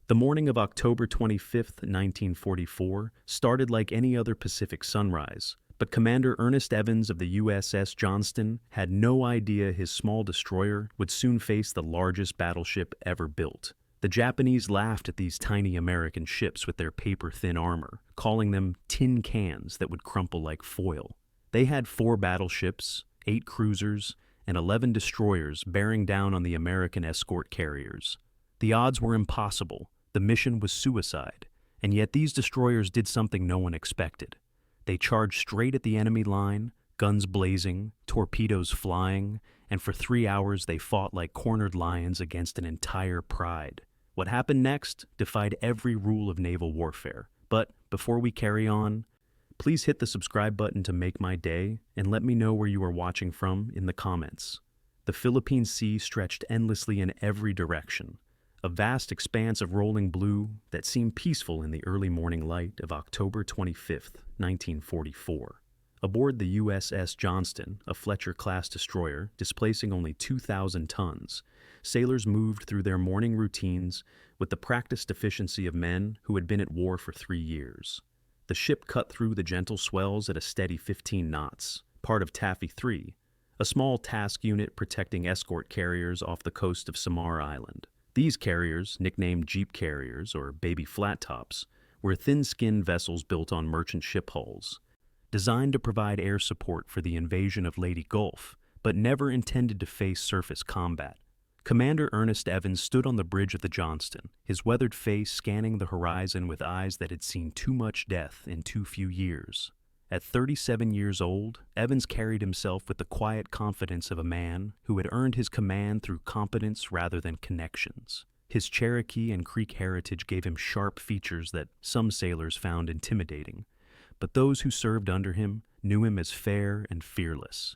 The morning of October 25th, 1944, started like any other Pacific sunrise, but Commander Ernest Evans of the USS Johnston had no idea his small destroyer would soon face the largest battleship ever built. The Japanese laughed at these tiny American ships with their paper-thin armor, calling them tin cans that would crumple like foil. They had 4 battleships, 8 cruisers, and 11 destroyers bearing down on the American escort carriers. The odds were impossible. The mission was suicide, and yet these destroyers did something no one expected. They charged straight at the enemy line, guns blazing, torpedoes flying, and for 3 hours they fought like cornered lions against an entire pride. What happened next defied every rule of naval warfare. But before we carry on, please hit the subscribe button to make my day and let me know where you are watching from in the comments. The Philippine Sea stretched endlessly in every direction, a vast expanse of rolling blue that seemed peaceful in the early morning light of October 25th, 1944. Aboard the USS Johnston, a Fletcher-class destroyer displacing only 2,000 tons, sailors moved through their morning routines with the practiced efficiency of men who had been at war for 3 years. The ship cut through the gentle swells at a steady 15 knots, part of Taffy 3, a small task unit protecting escort carriers off the coast of Samar Island. These carriers, nicknamed Jeep carriers or baby flat tops, were thin-skinned vessels built on merchant ship hulls, designed to provide air support for the invasion of Leyte Gulf, but never intended to face surface combat. Commander Ernest Evans stood on the bridge of the Johnston, his weathered face scanning the horizon with eyes that had seen too much death in too few years. At 37 years old, Evans carried himself with the quiet confidence of a man who had earned his command through competence rather than connections. His Cherokee and Creek heritage gave him sharp features that some sailors found intimidating, but those who served under him knew him as fair and fearless.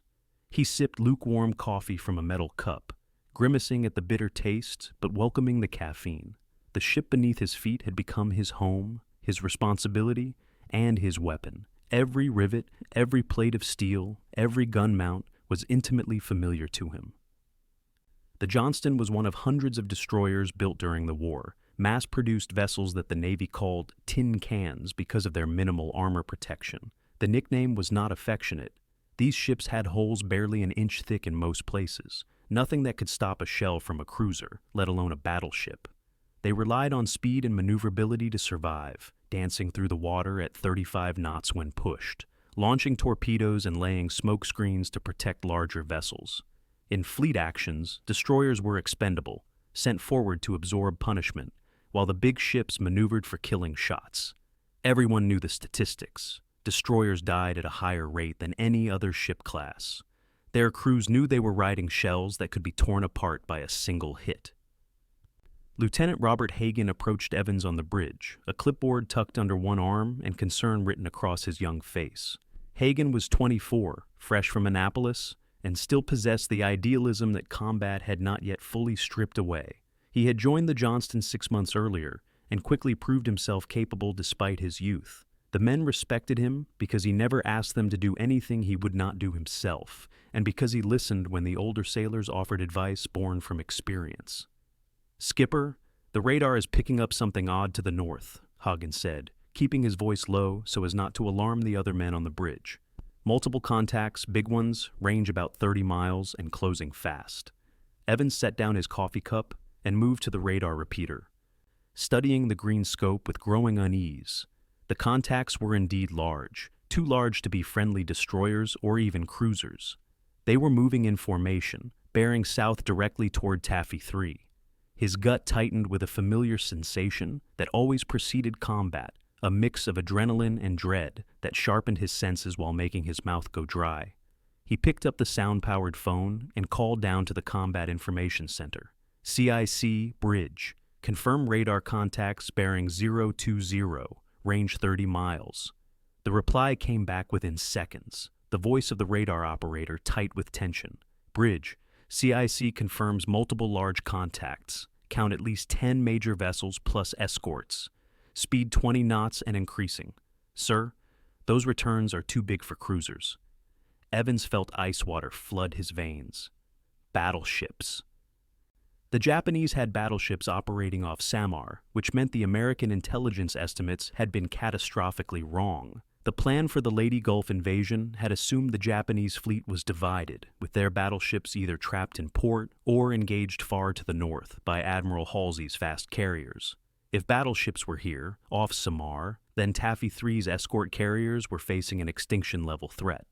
He sipped lukewarm coffee from a metal cup, grimacing at the bitter taste but welcoming the caffeine. The ship beneath his feet had become his home, his responsibility, and his weapon. Every rivet, every plate of steel, every gun mount was intimately familiar to him. The Johnston was one of hundreds of destroyers built during the war, mass-produced vessels that the Navy called tin cans because of their minimal armor protection. The nickname was not affectionate. These ships had holes barely an inch thick in most places, nothing that could stop a shell from a cruiser, let alone a battleship. They relied on speed and maneuverability to survive, dancing through the water at 35 knots when pushed, launching torpedoes and laying smoke screens to protect larger vessels. In fleet actions, destroyers were expendable, sent forward to absorb punishment, while the big ships maneuvered for killing shots. Everyone knew the statistics. Destroyers died at a higher rate than any other ship class. Their crews knew they were riding shells that could be torn apart by a single hit. Lieutenant Robert Hagen approached Evans on the bridge, a clipboard tucked under one arm and concern written across his young face. Hagen was 24, fresh from Annapolis, and still possessed the idealism that combat had not yet fully stripped away. He had joined the Johnston 6 months earlier and quickly proved himself capable despite his youth. The men respected him because he never asked them to do anything he would not do himself, and because he listened when the older sailors offered advice born from experience. "Skipper, the radar is picking up something odd to the north," Hagen said, keeping his voice low so as not to alarm the other men on the bridge. "Multiple contacts, big ones, range about 30 miles and closing fast." Evans set down his coffee cup and moved to the radar repeater, studying the green scope with growing unease. The contacts were indeed large, too large to be friendly destroyers or even cruisers. They were moving in formation, bearing south directly toward Taffy 3. His gut tightened with a familiar sensation that always preceded combat, a mix of adrenaline and dread that sharpened his senses while making his mouth go dry. He picked up the sound-powered phone and called down to the Combat Information Center. "CIC, bridge. Confirm radar contacts bearing 020, range 30 miles. The reply came back within seconds, the voice of the radar operator tight with tension. "Bridge, CIC confirms multiple large contacts. Count at least 10 major vessels plus escorts. Speed 20 knots and increasing. Sir, those returns are too big for cruisers." Evans felt ice water flood his veins. Battleships. The Japanese had battleships operating off Samar, which meant the American intelligence estimates had been catastrophically wrong. The plan for the Leyte Gulf invasion had assumed the Japanese fleet was divided, with their battleships either trapped in port or engaged far to the north by Admiral Halsey's fast carriers. If battleships were here, off Samar, then Taffy 3's escort carriers were facing an extinction-level threat.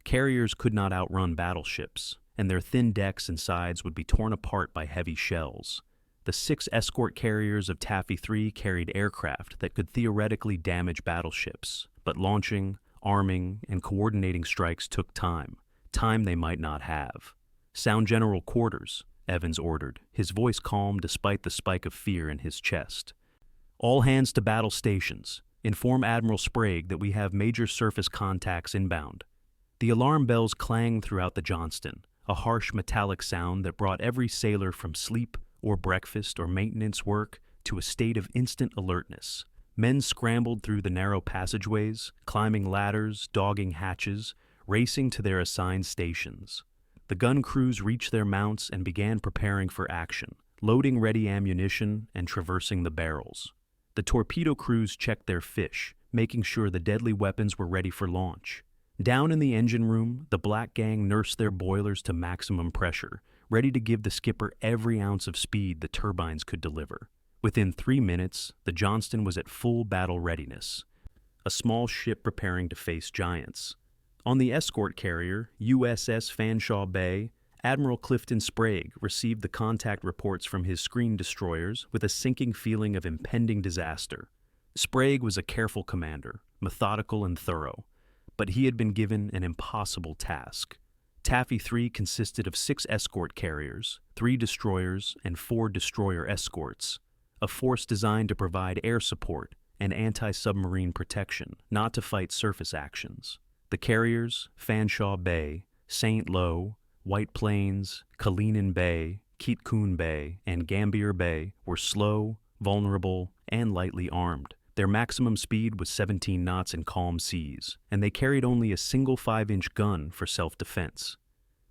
Carriers could not outrun battleships, and their thin decks and sides would be torn apart by heavy shells. The 6 escort carriers of Taffy 3 carried aircraft that could theoretically damage battleships, but launching, arming, and coordinating strikes took time they might not have. "Sound general quarters," Evans ordered, his voice calm despite the spike of fear in his chest. "All hands to battle stations. Inform Admiral Sprague that we have major surface contacts inbound." The alarm bells clanged throughout the Johnston, a harsh metallic sound that brought every sailor from sleep or breakfast or maintenance work to a state of instant alertness. Men scrambled through the narrow passageways, climbing ladders, dogging hatches, racing to their assigned stations. The gun crews reached their mounts and began preparing for action, loading ready ammunition and traversing the barrels. The torpedo crews checked their fish, making sure the deadly weapons were ready for launch. Down in the engine room, the Black Gang nursed their boilers to maximum pressure, ready to give the skipper every ounce of speed the turbines could deliver. Within 3 minutes, the Johnston was at full battle readiness, a small ship preparing to face giants. On the escort carrier, USS Fanshawe Bay, Admiral Clifton Sprague received the contact reports from his screen destroyers with a sinking feeling of impending disaster. Sprague was a careful commander, methodical and thorough, but he had been given an impossible task. Taffy 3 consisted of 6 escort carriers, 3 destroyers, and 4 destroyer escorts, a force designed to provide air support and anti-submarine protection, not to fight surface actions. The carriers, Fanshawe Bay, St. Lo, White Plains, Kalinin Bay, Keetkoon Bay, and Gambier Bay, were slow, vulnerable, and lightly armed. Their maximum speed was 17 knots in calm seas, and they carried only a single 5-inch gun for self-defense.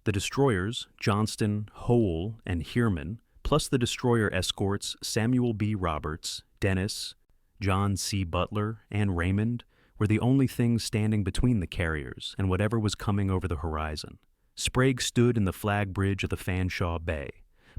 The destroyers, Johnston, Hoel, and Heerman, plus the destroyer escorts Samuel B. Roberts, Dennis, John C. Butler, and Raymond, were the only things standing between the carriers and whatever was coming over the horizon. Sprague stood in the flag bridge of the Fanshawe Bay,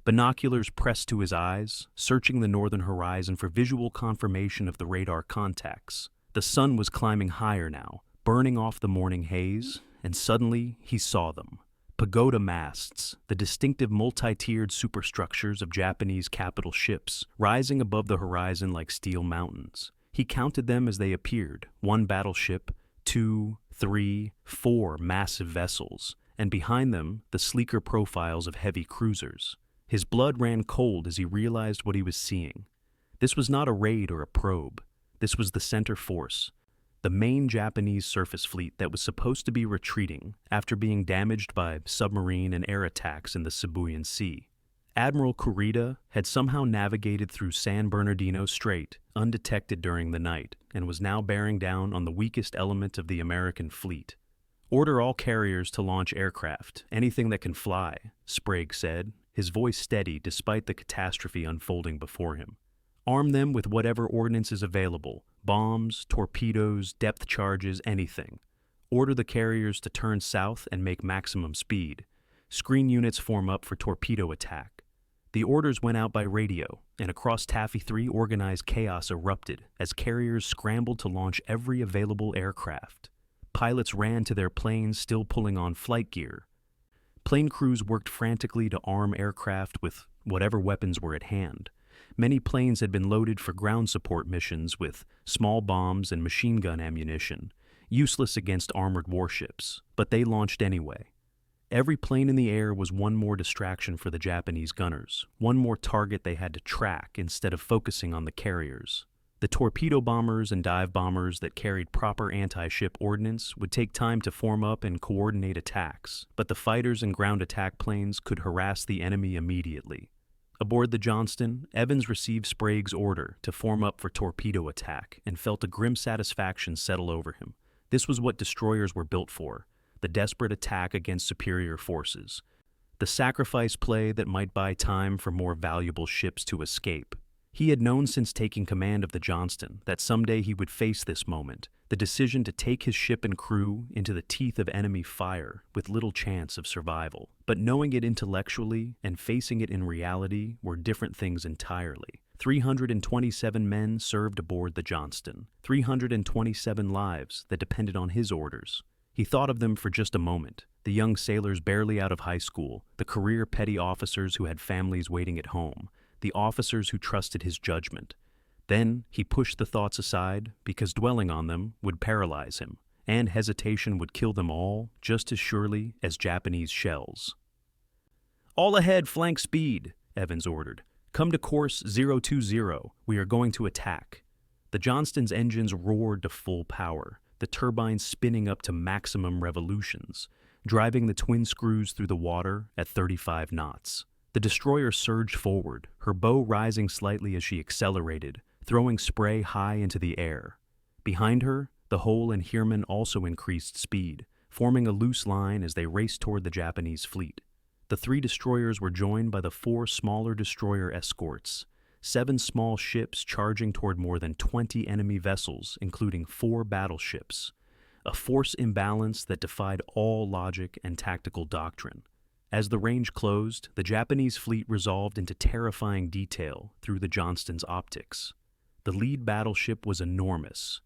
binoculars pressed to his eyes, searching the northern horizon for visual confirmation of the radar contacts. The sun was climbing higher now, burning off the morning haze, and suddenly he saw them. Pagoda masts, the distinctive multi-tiered superstructures of Japanese capital ships, rising above the horizon like steel mountains. He counted them as they appeared, 1 battleship, 2, 3, 4 massive vessels, and behind them the sleeker profiles of heavy cruisers. His blood ran cold as he realized what he was seeing. This was not a raid or a probe. This was the center force, the main Japanese surface fleet that was supposed to be retreating after being damaged by submarine and air attacks in the Sibuyan Sea. Admiral Kurita had somehow navigated through San Bernardino Strait undetected during the night and was now bearing down on the weakest element of the American fleet. "Order all carriers to launch aircraft, anything that can fly," Sprague said, his voice steady despite the catastrophe unfolding before him. "Arm them with whatever ordnance is available, bombs, torpedoes, depth charges, anything. Order the carriers to turn south and make maximum speed. Screen units form up for torpedo attack." The orders went out by radio, and across Taffy 3 organized chaos erupted as carriers scrambled to launch every available aircraft. Pilots ran to their planes still pulling on flight gear. Plane crews worked frantically to arm aircraft with whatever weapons were at hand. Many planes had been loaded for ground support missions with small bombs and machine gun ammunition, useless against armored warships, but they launched anyway. Every plane in the air was one more distraction for the Japanese gunners, one more target they had to track instead of focusing on the carriers. The torpedo bombers and dive bombers that carried proper anti-ship ordnance would take time to form up and coordinate attacks, but the fighters and ground attack planes could harass the enemy immediately. Aboard the Johnston, Evans received Sprague's order to form up for torpedo attack and felt a grim satisfaction settle over him. This was what destroyers were built for, the desperate attack against superior forces. the sacrifice play that might buy time for more valuable ships to escape. He had known since taking command of the Johnston that someday he would face this moment, the decision to take his ship and crew into the teeth of enemy fire with little chance of survival. But knowing it intellectually and facing it in reality were different things entirely. 327 men served aboard the Johnston, 327 lives that depended on his orders. He thought of them for just a moment, the young sailors barely out of high school, the career petty officers who had families waiting at home, the officers who trusted his judgment. Then he pushed the thoughts aside because dwelling on them would paralyze him, and hesitation would kill them all just as surely as Japanese shells. "All ahead, flank speed," Evans ordered. "Come to course 020. We are going to attack." The Johnston's engines roared to full power, the turbines spinning up to maximum revolutions, driving the twin screws through the water at 35 knots. The destroyer surged forward, her bow rising slightly as she accelerated, throwing spray high into the air. Behind her, the Hoel and Heermann also increased speed, forming a loose line as they raced toward the Japanese fleet. The 3 destroyers were joined by the 4 smaller destroyer escorts, 7 small ships charging toward more than 20 enemy vessels, including 4 battleships, a force imbalance that defied all logic and tactical doctrine. As the range closed, the Japanese fleet resolved into terrifying detail through the Johnston's optics. The lead battleship was enormous,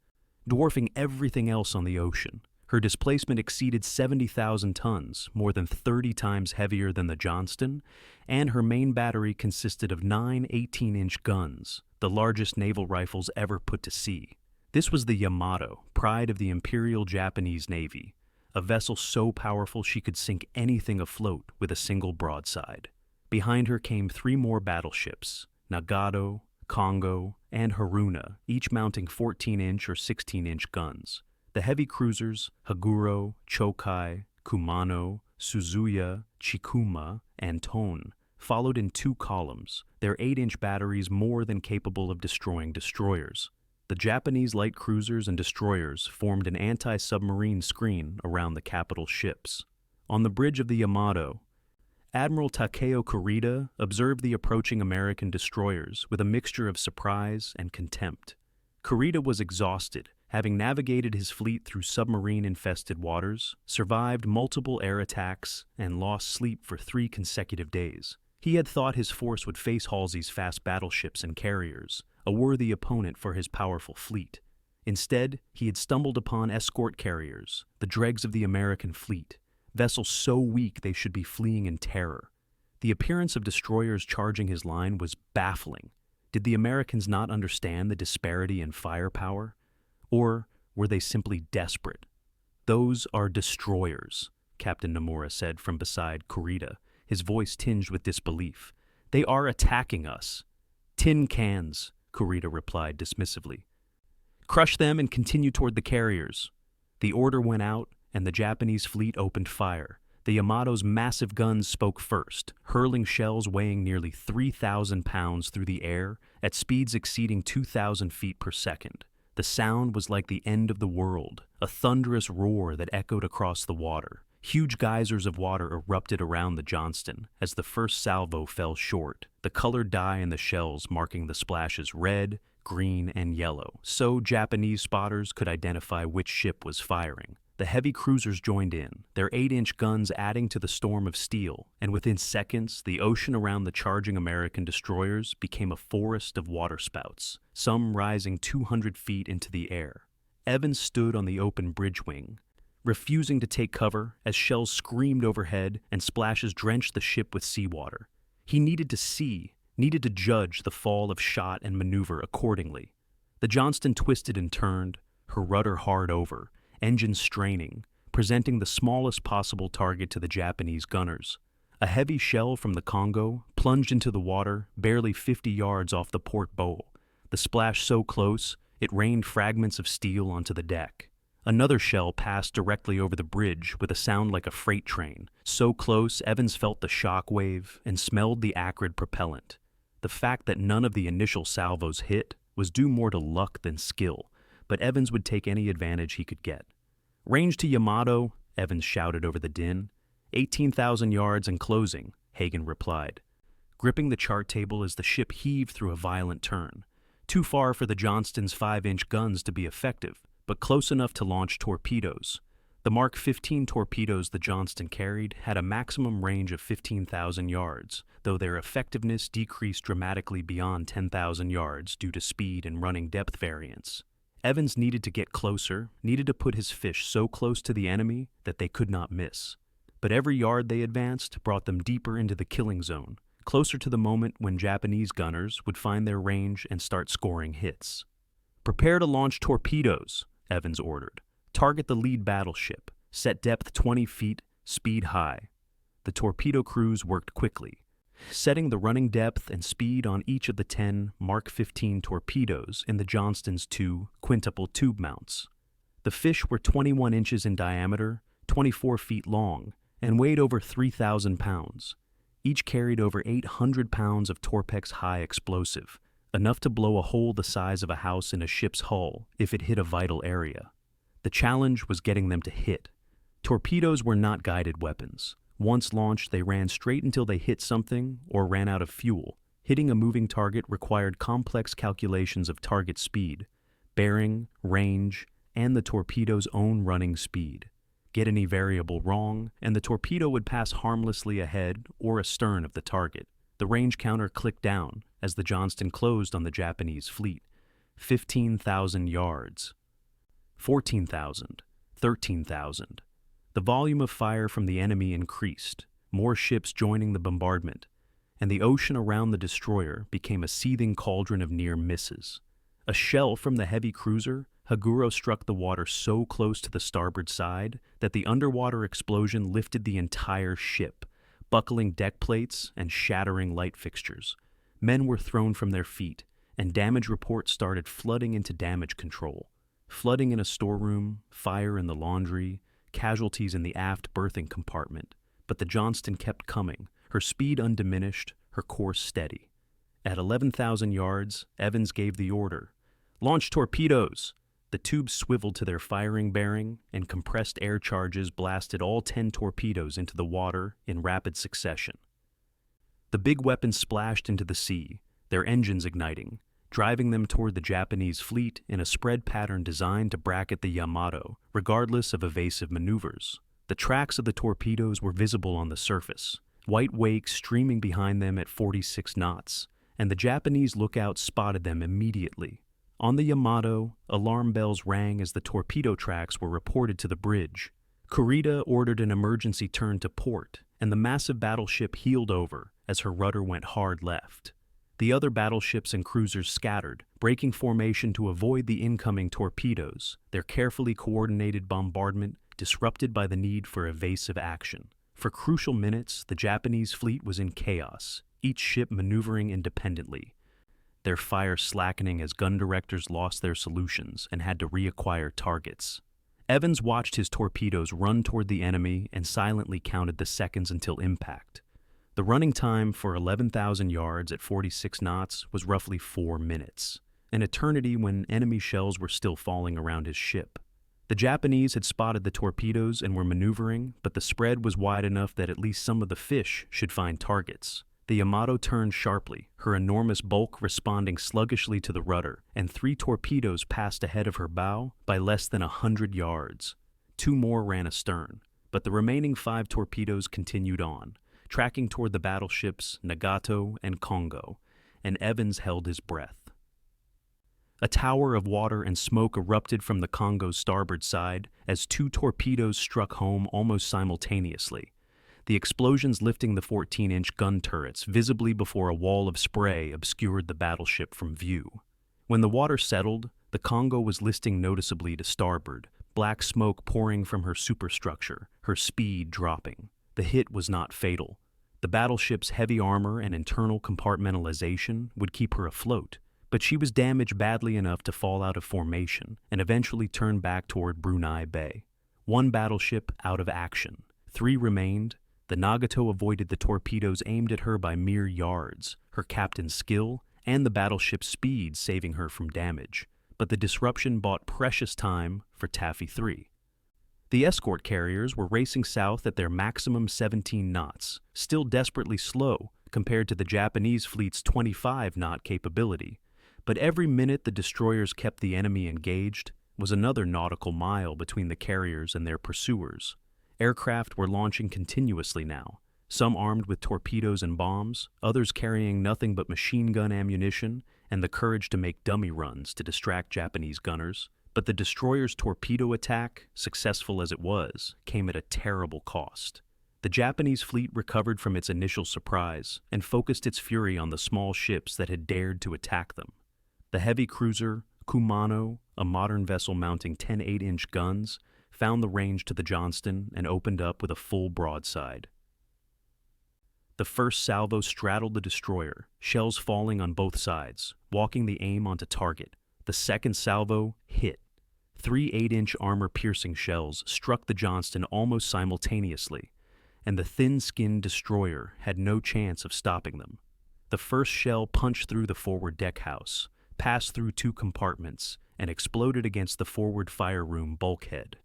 dwarfing everything else on the ocean. Her displacement exceeded 70,000 tons, more than 30 times heavier than the Johnston, and her main battery consisted of 9 18-inch guns, the largest naval rifles ever put to sea. This was the Yamato, pride of the Imperial Japanese Navy, a vessel so powerful she could sink anything afloat with a single broadside. Behind her came 3 more battleships, Nagato, Kongo, and Haruna, each mounting 14-inch or 16-inch guns. The heavy cruisers, Haguro, Chokai, Kumano, Suzuya, Chikuma, and Ton, followed in 2 columns, their 8-inch batteries more than capable of destroying destroyers. The Japanese light cruisers and destroyers formed an anti-submarine screen around the capital ships. On the bridge of the Yamato, Admiral Takeo Kurita observed the approaching American destroyers with a mixture of surprise and contempt. Kurita was exhausted, having navigated his fleet through submarine-infested waters, survived multiple air attacks, and lost sleep for 3 consecutive days. He had thought his force would face Halsey's fast battleships and carriers, a worthy opponent for his powerful fleet. Instead, he had stumbled upon escort carriers, the dregs of the American fleet, vessels so weak they should be fleeing in terror. The appearance of destroyers charging his line was baffling. Did the Americans not understand the disparity in firepower? Or were they simply desperate? "Those are destroyers," Captain Nomura said from beside Kurita, his voice tinged with disbelief. "They are attacking us." "Tin cans," Kurita replied dismissively. "Crush them and continue toward the carriers." The order went out, and the Japanese fleet opened fire. The Yamato's massive guns spoke first, hurling shells weighing nearly 3,000 pounds through the air at speeds exceeding 2,000 feet per second. The sound was like the end of the world, a thunderous roar that echoed across the water. Huge geysers of water erupted around the Johnston as the first salvo fell short, the colored dye in the shells marking the splashes red, green, and yellow, so Japanese spotters could identify which ship was firing. The heavy cruisers joined in, their 8-inch guns adding to the storm of steel, and within seconds, the ocean around the charging American destroyers became a forest of waterspouts, some rising 200 feet into the air. Evans stood on the open bridge wing, refusing to take cover as shells screamed overhead and splashes drenched the ship with seawater. He needed to see, needed to judge the fall of shot and maneuver accordingly. The Johnston twisted and turned, her rudder hard over, engines straining, presenting the smallest possible target to the Japanese gunners. A heavy shell from the Kongo plunged into the water barely 50 yards off the port bow, the splash so close it rained fragments of steel onto the deck. Another shell passed directly over the bridge with a sound like a freight train, so close Evans felt the shock wave and smelled the acrid propellant. The fact that none of the initial salvos hit was due more to luck than skill, but Evans would take any advantage he could get. "Range to Yamato," Evans shouted over the din. 18,000 yards and closing, Hagen replied, gripping the chart table as the ship heaved through a violent turn. Too far for the Johnston's 5-inch guns to be effective, but close enough to launch torpedoes. The Mark 15 torpedoes the Johnston carried had a maximum range of 15,000 yards, though their effectiveness decreased dramatically beyond 10,000 yards due to speed and running depth variance. Evans needed to get closer, needed to put his fish so close to the enemy that they could not miss. But every yard they advanced brought them deeper into the killing zone, closer to the moment when Japanese gunners would find their range and start scoring hits. "Prepare to launch torpedoes," Evans ordered. "Target the lead battleship. Set depth 20 feet, speed high." The torpedo crews worked quickly, setting the running depth and speed on each of the 10 Mark 15 torpedoes in the Johnston's 2 quintuple tube mounts. The fish were 21 inches in diameter, 24 feet long, and weighed over 3,000 pounds. Each carried over 800 pounds of Torpex-high explosive, enough to blow a hole the size of a house in a ship's hull if it hit a vital area. The challenge was getting them to hit. Torpedoes were not guided weapons. Once launched, they ran straight until they hit something or ran out of fuel. Hitting a moving target required complex calculations of target speed, bearing, range, and the torpedo's own running speed. Get any variable wrong, and the torpedo would pass harmlessly ahead or astern of the target. The range counter clicked down as the Johnston closed on the Japanese fleet. 15,000 yards. 14,000. 13,000. The volume of fire from the enemy increased, more ships joining the bombardment, and the ocean around the destroyer became a seething cauldron of near misses. A shell from the heavy cruiser, Haguro, struck the water so close to the starboard side that the underwater explosion lifted the entire ship, buckling deck plates and shattering light fixtures. Men were thrown from their feet, and damage reports started flooding into damage control. Flooding in a storeroom, fire in the laundry, casualties in the aft berthing compartment. But the Johnston kept coming, her speed undiminished, her course steady. At 11,000 yards, Evans gave the order, "Launch torpedoes!" The tubes swiveled to their firing bearing, and compressed air charges blasted all 10 torpedoes into the water in rapid succession. The big weapons splashed into the sea, their engines igniting, driving them toward the Japanese fleet in a spread pattern designed to bracket the Yamato, regardless of evasive maneuvers. The tracks of the torpedoes were visible on the surface, white wakes streaming behind them at 46 knots, and the Japanese lookouts spotted them immediately. On the Yamato, alarm bells rang as the torpedo tracks were reported to the bridge. Kurita ordered an emergency turn to port, and the massive battleship heeled over as her rudder went hard left. The other battleships and cruisers scattered, breaking formation to avoid the incoming torpedoes, their carefully coordinated bombardment disrupted by the need for evasive action. For crucial minutes, the Japanese fleet was in chaos, each ship maneuvering independently, their fire slackening as gun directors lost their solutions and had to reacquire targets. Evans watched his torpedoes run toward the enemy and silently counted the seconds until impact. The running time for 11,000 yards at 46 knots was roughly 4 minutes, an eternity when enemy shells were still falling around his ship. The Japanese had spotted the torpedoes and were maneuvering, but the spread was wide enough that at least some of the fish should find targets. The Yamato turned sharply, her enormous bulk responding sluggishly to the rudder, and 3 torpedoes passed ahead of her bow by less than 100 yards. 2 more ran astern, but the remaining 5 torpedoes continued on, tracking toward the battleships Nagato and Kongo, and Evans held his breath. A tower of water and smoke erupted from the Kongo's starboard side as 2 torpedoes struck home almost simultaneously, the explosions lifting the 14-inch gun turrets visibly before a wall of spray obscured the battleship from view. When the water settled, the Kongo was listing noticeably to starboard, black smoke pouring from her superstructure, her speed dropping. The hit was not fatal. The battleship's heavy armor and internal compartmentalization would keep her afloat, but she was damaged badly enough to fall out of formation and eventually turn back toward Brunei Bay. 1 battleship out of action. 3 remained. The Nagato avoided the torpedoes aimed at her by mere yards, her captain's skill and the battleship's speed saving her from damage, but the disruption bought precious time for Taffy 3. The escort carriers were racing south at their maximum 17 knots, still desperately slow compared to the Japanese fleet's 25-knot capability. But every minute the destroyers kept the enemy engaged was another nautical mile between the carriers and their pursuers. Aircraft were launching continuously now, some armed with torpedoes and bombs, others carrying nothing but machine gun ammunition and the courage to make dummy runs to distract Japanese gunners. But the destroyer's torpedo attack, successful as it was, came at a terrible cost. The Japanese fleet recovered from its initial surprise and focused its fury on the small ships that had dared to attack them. The heavy cruiser Kumano, a modern vessel mounting 10 8-inch guns, found the range to the Johnston and opened up with a full broadside. The first salvo straddled the destroyer, shells falling on both sides, walking the aim onto target. The second salvo hit. 3 8-inch armor-piercing shells struck the Johnston almost simultaneously, and the thin-skinned destroyer had no chance of stopping them. The first shell punched through the forward deckhouse, passed through 2 compartments, and exploded against the forward fire room bulkhead,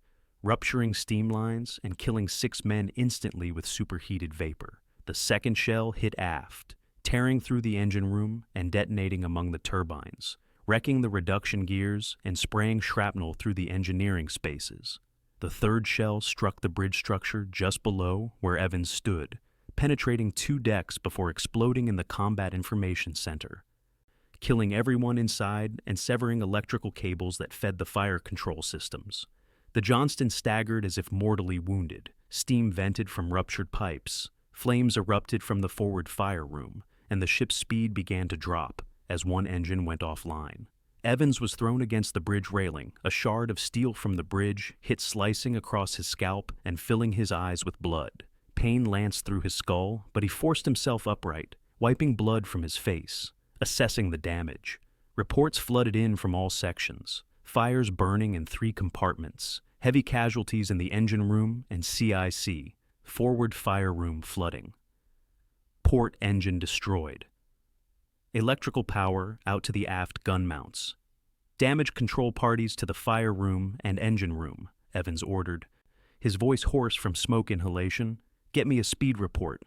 rupturing steam lines and killing 6 men instantly with superheated vapor. The second shell hit aft, tearing through the engine room and detonating among the turbines, wrecking the reduction gears and spraying shrapnel through the engineering spaces. The third shell struck the bridge structure just below where Evans stood, penetrating 2 decks before exploding in the Combat Information Center, killing everyone inside and severing electrical cables that fed the fire control systems. The Johnston staggered as if mortally wounded. Steam vented from ruptured pipes. Flames erupted from the forward fire room, and the ship's speed began to drop as one engine went offline. Evans was thrown against the bridge railing. A shard of steel from the bridge hit slicing across his scalp and filling his eyes with blood. Pain lanced through his skull, but he forced himself upright, wiping blood from his face, assessing the damage. Reports flooded in from all sections. Fires burning in 3 compartments, heavy casualties in the engine room and CIC, forward fire room flooding. Port engine destroyed. Electrical power out to the aft gun mounts. Damage control parties to the fire room and engine room, Evans ordered, his voice hoarse from smoke inhalation. Get me a speed report.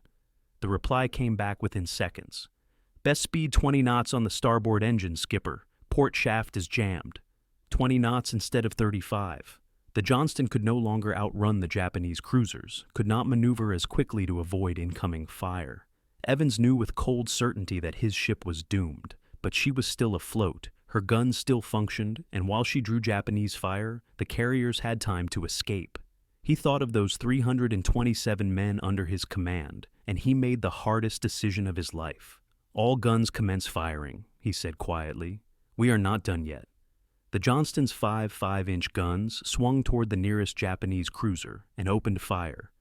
The reply came back within seconds. Best speed 20 knots on the starboard engine, skipper. Port shaft is jammed. 20 knots instead of 35. The Johnston could no longer outrun the Japanese cruisers, could not maneuver as quickly to avoid incoming fire. Evans knew with cold certainty that his ship was doomed, but she was still afloat, her guns still functioned, and while she drew Japanese fire, the carriers had time to escape. He thought of those 327 men under his command, and he made the hardest decision of his life. All guns commence firing, he said quietly. We are not done yet. The Johnston's 5 5-inch guns swung toward the nearest Japanese cruiser and opened fire,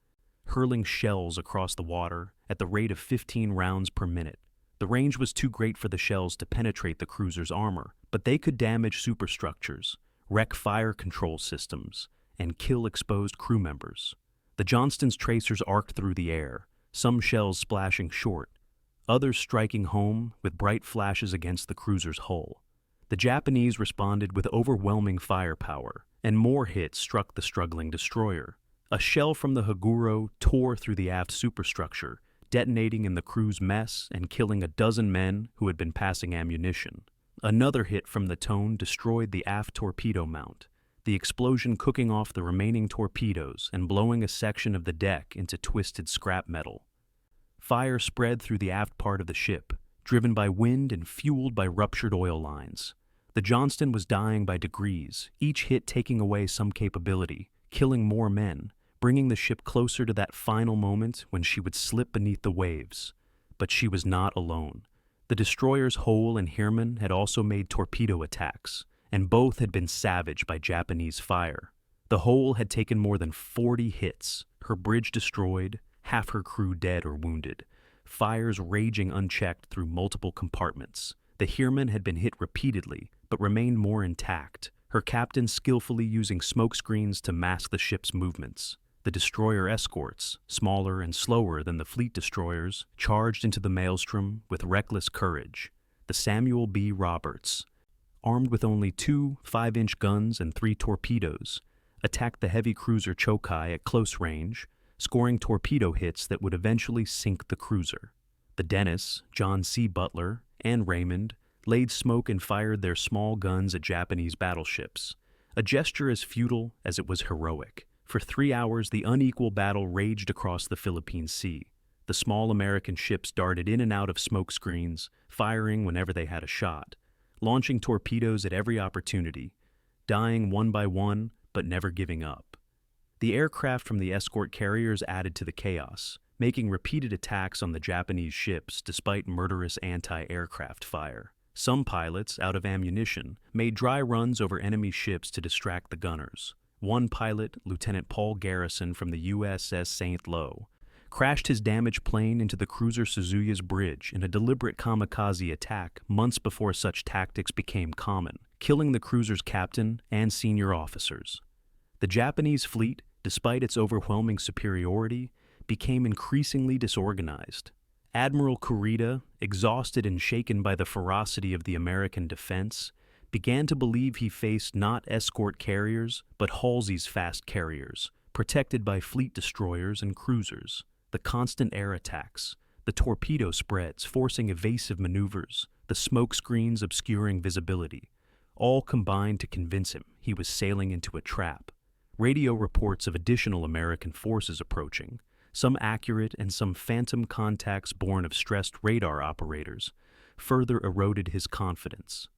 hurling shells across the water at the rate of 15 rounds per minute. The range was too great for the shells to penetrate the cruiser's armor, but they could damage superstructures, wreck fire control systems, and kill exposed crew members. The Johnston's tracers arced through the air, some shells splashing short, others striking home with bright flashes against the cruiser's hull. The Japanese responded with overwhelming firepower, and more hits struck the struggling destroyer. A shell from the Haguro tore through the aft superstructure, detonating in the crew's mess and killing a dozen men who had been passing ammunition. Another hit from the Tone destroyed the aft torpedo mount, the explosion cooking off the remaining torpedoes and blowing a section of the deck into twisted scrap metal. Fire spread through the aft part of the ship, driven by wind and fueled by ruptured oil lines. The Johnston was dying by degrees, each hit taking away some capability, killing more men, bringing the ship closer to that final moment when she would slip beneath the waves. But she was not alone. The destroyers Hoel and Herman had also made torpedo attacks, and both had been savaged by Japanese fire. The Hoel had taken more than 40 hits, her bridge destroyed, half her crew dead or wounded, fires raging unchecked through multiple compartments. The Herman had been hit repeatedly, but remained more intact, her captain skillfully using smoke screens to mask the ship's movements. The destroyer escorts, smaller and slower than the fleet destroyers, charged into the maelstrom with reckless courage. The Samuel B. Roberts, armed with only 2 5-inch guns and 3 torpedoes, attacked the heavy cruiser Chokai at close range, scoring torpedo hits that would eventually sink the cruiser. The Dennis, John C. Butler, and Raymond laid smoke and fired their small guns at Japanese battleships, a gesture as futile as it was heroic. For 3 hours, the unequal battle raged across the Philippine Sea. The small American ships darted in and out of smoke screens, firing whenever they had a shot, launching torpedoes at every opportunity, dying one by one, but never giving up. The aircraft from the escort carriers added to the chaos, making repeated attacks on the Japanese ships despite murderous anti-aircraft fire. Some pilots, out of ammunition, made dry runs over enemy ships to distract the gunners. One pilot, Lieutenant Paul Garrison from the USS St. Lo, crashed his damaged plane into the cruiser Suzuya's bridge in a deliberate kamikaze attack months before such tactics became common, killing the cruiser's captain and senior officers. The Japanese fleet, despite its overwhelming superiority, became increasingly disorganized. Admiral Kurita, exhausted and shaken by the ferocity of the American defense, began to believe he faced not escort carriers, but Halsey's fast carriers, protected by fleet destroyers and cruisers. The constant air attacks, the torpedo spreads forcing evasive maneuvers, the smoke screens obscuring visibility, all combined to convince him he was sailing into a trap. Radio reports of additional American forces approaching, some accurate and some phantom contacts born of stressed radar operators, further eroded his confidence.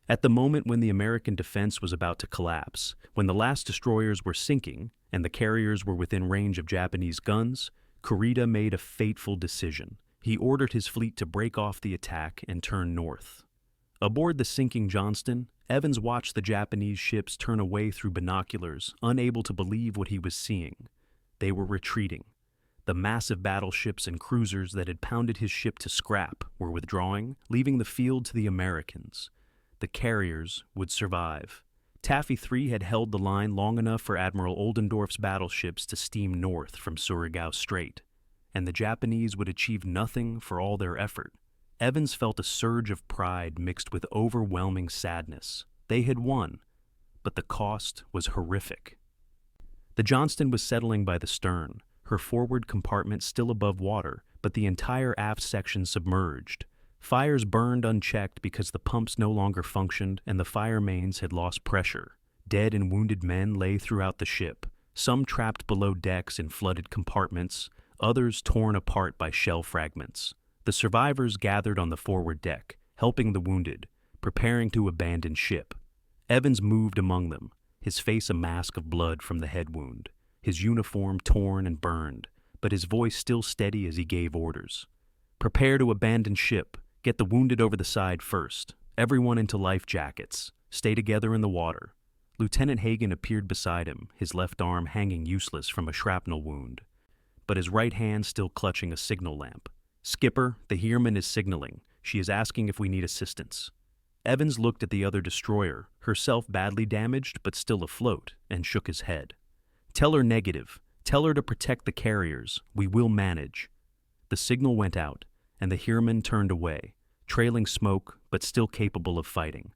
At the moment when the American defense was about to collapse, when the last destroyers were sinking and the carriers were within range of Japanese guns, Kurita made a fateful decision. He ordered his fleet to break off the attack and turn north. Aboard the sinking Johnston, Evans watched the Japanese ships turn away through binoculars, unable to believe what he was seeing. They were retreating. The massive battleships and cruisers that had pounded his ship to scrap were withdrawing, leaving the field to the Americans. The carriers would survive. Taffy 3 had held the line long enough for Admiral Oldendorf's battleships to steam north from Surigao Strait, and the Japanese would achieve nothing for all their effort. Evans felt a surge of pride mixed with overwhelming sadness. They had won, but the cost was horrific. The Johnston was settling by the stern, her forward compartment still above water, but the entire aft section submerged. Fires burned unchecked because the pumps no longer functioned and the fire mains had lost pressure. Dead and wounded men lay throughout the ship, some trapped below decks in flooded compartments, others torn apart by shell fragments. The survivors gathered on the forward deck, helping the wounded, preparing to abandon ship. Evans moved among them, his face a mask of blood from the head wound, his uniform torn and burned, but his voice still steady as he gave orders. "Prepare to abandon ship. Get the wounded over the side first. Everyone into life jackets. Stay together in the water." Lieutenant Hagen appeared beside him, his left arm hanging useless from a shrapnel wound, but his right hand still clutching a signal lamp. "Skipper, the Heermann is signaling. She is asking if we need assistance." Evans looked at the other destroyer, herself badly damaged but still afloat, and shook his head. "Tell her negative. Tell her to protect the carriers. We will manage." The signal went out, and the Heermann turned away, trailing smoke but still capable of fighting.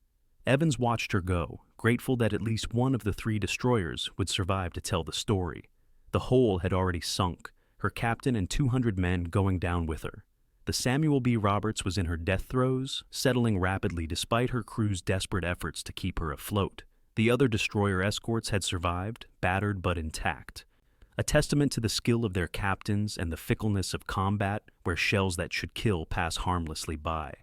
Evans watched her go, grateful that at least one of the 3 destroyers would survive to tell the story. The Hoel had already sunk, her captain and 200 men going down with her. The Samuel B. Roberts was in her death throes, settling rapidly despite her crew's desperate efforts to keep her afloat. The other destroyer escorts had survived, battered but intact. A testament to the skill of their captains and the fickleness of combat where shells that should kill pass harmlessly by.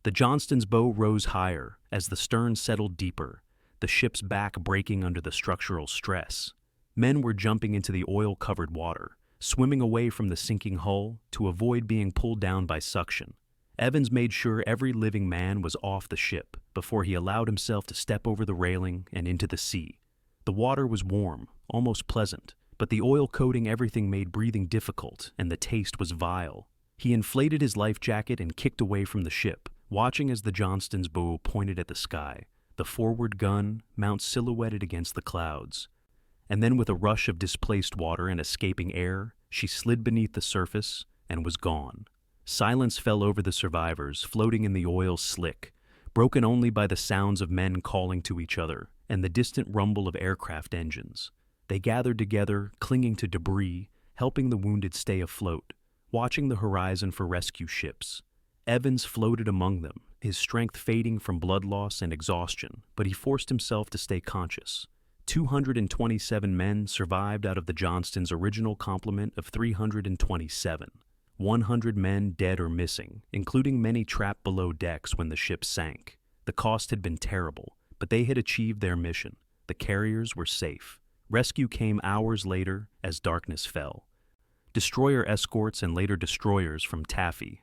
The Johnston's bow rose higher as the stern settled deeper, the ship's back breaking under the structural stress. Men were jumping into the oil-covered water, swimming away from the sinking hull to avoid being pulled down by suction. Evans made sure every living man was off the ship before he allowed himself to step over the railing and into the sea. The water was warm, almost pleasant, but the oil coating everything made breathing difficult, and the taste was vile. He inflated his life jacket and kicked away from the ship, watching as the Johnston's bow pointed at the sky, the forward gun mount silhouetted against the clouds. And then with a rush of displaced water and escaping air, she slid beneath the surface and was gone. Silence fell over the survivors, floating in the oil slick, broken only by the sounds of men calling to each other and the distant rumble of aircraft engines. They gathered together, clinging to debris, helping the wounded stay afloat, watching the horizon for rescue ships. Evans floated among them, his strength fading from blood loss and exhaustion, but he forced himself to stay conscious. 227 men survived out of the Johnston's original complement of 327. 100 men dead or missing, including many trapped below decks when the ship sank. The cost had been terrible, but they had achieved their mission. The carriers were safe. Rescue came hours later as darkness fell. Destroyer escorts and later destroyers from Taffy,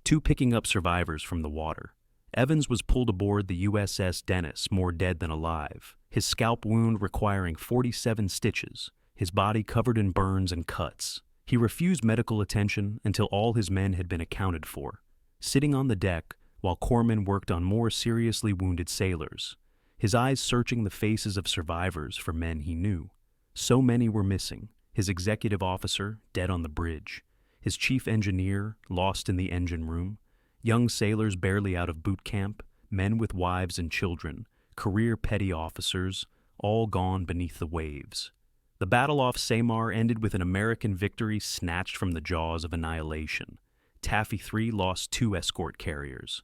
2 picking up survivors from the water. Evans was pulled aboard the USS Dennis, more dead than alive, his scalp wound requiring 47 stitches, his body covered in burns and cuts. He refused medical attention until all his men had been accounted for, sitting on the deck while corpsmen worked on more seriously wounded sailors, his eyes searching the faces of survivors for men he knew. So many were missing: his executive officer, dead on the bridge, his chief engineer, lost in the engine room, young sailors barely out of boot camp, men with wives and children, career petty officers, all gone beneath the waves. The battle off Samar ended with an American victory snatched from the jaws of annihilation. Taffy 3 lost 2 escort carriers,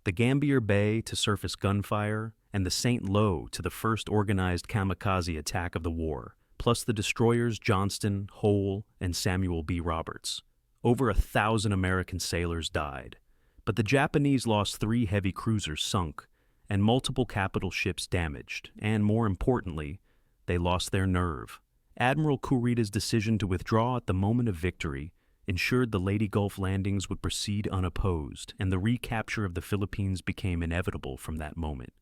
the Gambier Bay to surface gunfire, and the St. Lo to the first organized kamikaze attack of the war, plus the destroyers Johnston, Hoel, and Samuel B. Roberts. Over 1,000 American sailors died, but the Japanese lost 3 heavy cruisers sunk, and multiple capital ships damaged, and more importantly, they lost their nerve. Admiral Kurita's decision to withdraw at the moment of victory ensured the Leyte Gulf landings would proceed unopposed, and the recapture of the Philippines became inevitable from that moment.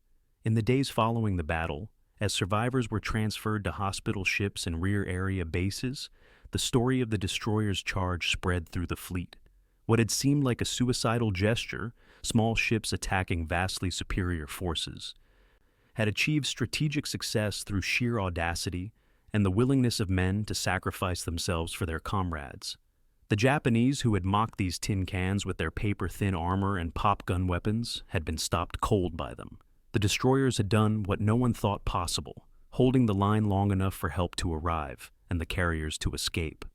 In the days following the battle, as survivors were transferred to hospital ships and rear area bases, the story of the destroyer's charge spread through the fleet. What had seemed like a suicidal gesture, small ships attacking vastly superior forces, had achieved strategic success through sheer audacity and the willingness of men to sacrifice themselves for their comrades. The Japanese, who had mocked these tin cans with their paper-thin armor and pop gun weapons, had been stopped cold by them. The destroyers had done what no one thought possible, holding the line long enough for help to arrive and the carriers to escape.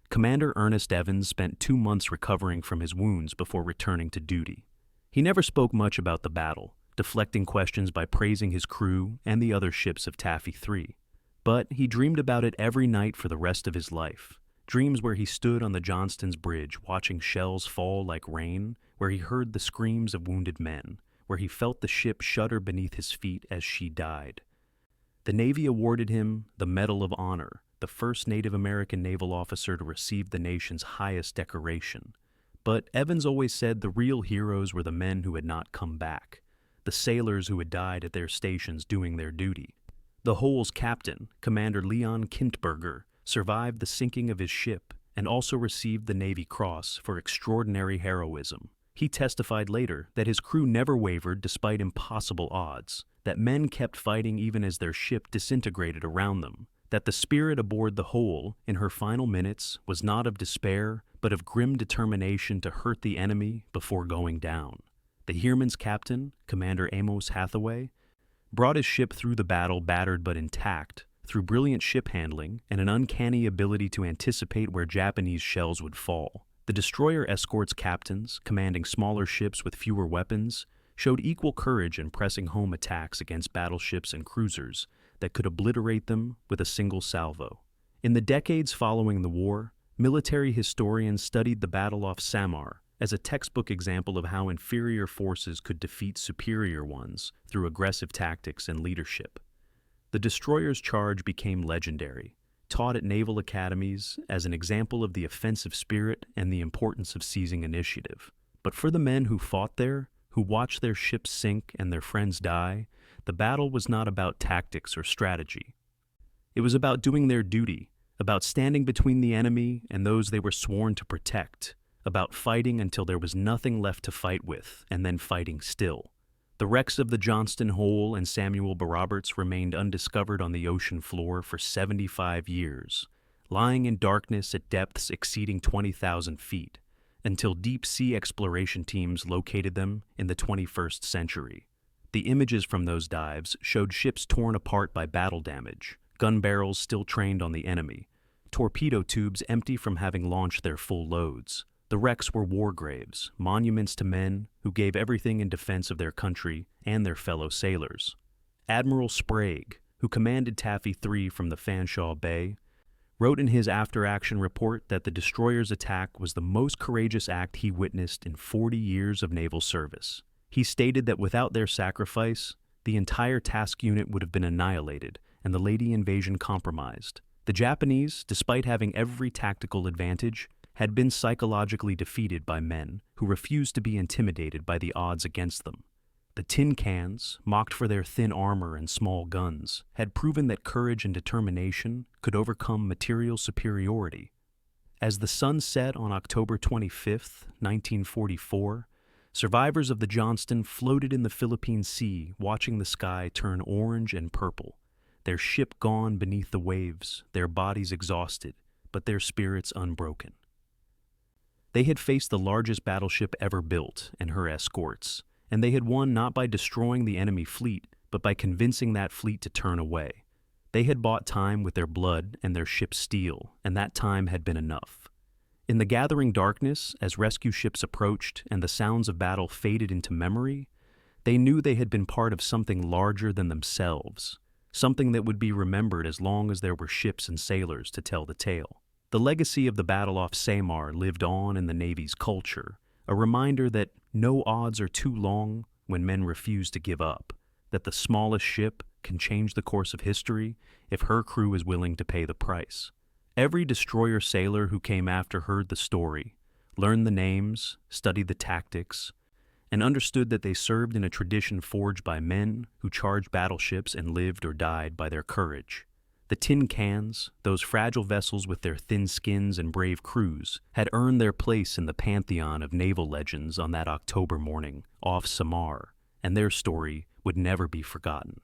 Commander Ernest Evans spent 2 months recovering from his wounds before returning to duty. He never spoke much about the battle, deflecting questions by praising his crew and the other ships of Taffy 3. But he dreamed about it every night for the rest of his life. Dreams where he stood on the Johnston's bridge watching shells fall like rain, where he heard the screams of wounded men, where he felt the ship shudder beneath his feet as she died. The Navy awarded him the Medal of Honor, the first Native American naval officer to receive the nation's highest decoration. But Evans always said the real heroes were the men who had not come back, the sailors who had died at their stations doing their duty. The Hoel's captain, Commander Leon Kintberger, survived the sinking of his ship and also received the Navy Cross for extraordinary heroism. He testified later that his crew never wavered despite impossible odds, that men kept fighting even as their ship disintegrated around them, that the spirit aboard the Hoel in her final minutes was not of despair, but of grim determination to hurt the enemy before going down. The Heerman's captain, Commander Amos Hathaway, brought his ship through the battle battered but intact, through brilliant ship handling and an uncanny ability to anticipate where Japanese shells would fall. The destroyer escorts captains, commanding smaller ships with fewer weapons, showed equal courage in pressing home attacks against battleships and cruisers that could obliterate them with a single salvo. In the decades following the war, military historians studied the battle off Samar as a textbook example of how inferior forces could defeat superior ones through aggressive tactics and leadership. The destroyer's charge became legendary, taught at naval academies as an example of the offensive spirit and the importance of seizing initiative. But for the men who fought there, who watched their ships sink and their friends die, the battle was not about tactics or strategy. It was about doing their duty, about standing between the enemy and those they were sworn to protect, about fighting until there was nothing left to fight with, and then fighting still. The wrecks of the Johnston, Hoel, and Samuel B. Roberts remained undiscovered on the ocean floor for 75 years, lying in darkness at depths exceeding 20,000 feet, until deep-sea exploration teams located them in the 21st century. The images from those dives showed ships torn apart by battle damage, gun barrels still trained on the enemy, torpedo tubes empty from having launched their full loads. The wrecks were war graves, monuments to men who gave everything in defense of their country and their fellow sailors. Admiral Sprague, who commanded Taffy 3 from the Fanshawe Bay, wrote in his after-action report that the destroyer's attack was the most courageous act he witnessed in 40 years of naval service. He stated that without their sacrifice, the entire task unit would have been annihilated and the Lady Invasion compromised. The Japanese, despite having every tactical advantage, had been psychologically defeated by men who refused to be intimidated by the odds against them. The tin cans, mocked for their thin armor and small guns, had proven that courage and determination could overcome material superiority. As the sun set on October 25, 1944, survivors of the Johnston floated in the Philippine Sea, watching the sky turn orange and purple, their ship gone beneath the waves, their bodies exhausted, but their spirits unbroken. They had faced the largest battleship ever built and her escorts, and they had won not by destroying the enemy fleet, but by convincing that fleet to turn away. They had bought time with their blood and their ship's steel, and that time had been enough. In the gathering darkness, as rescue ships approached and the sounds of battle faded into memory, they knew they had been part of something larger than themselves, something that would be remembered as long as there were ships and sailors to tell the tale. The legacy of the battle off Samar lived on in the Navy's culture, a reminder that no odds are too long when men refuse to give up, that the smallest ship can change the course of history if her crew is willing to pay the price. Every destroyer sailor who came after heard the story, learned the names, studied the tactics, and understood that they served in a tradition forged by men who charged battleships and lived or died by their courage. The tin cans, those fragile vessels with their thin skins and brave crews, had earned their place in the pantheon of naval legends on that October morning off Samar, and their story would never be forgotten.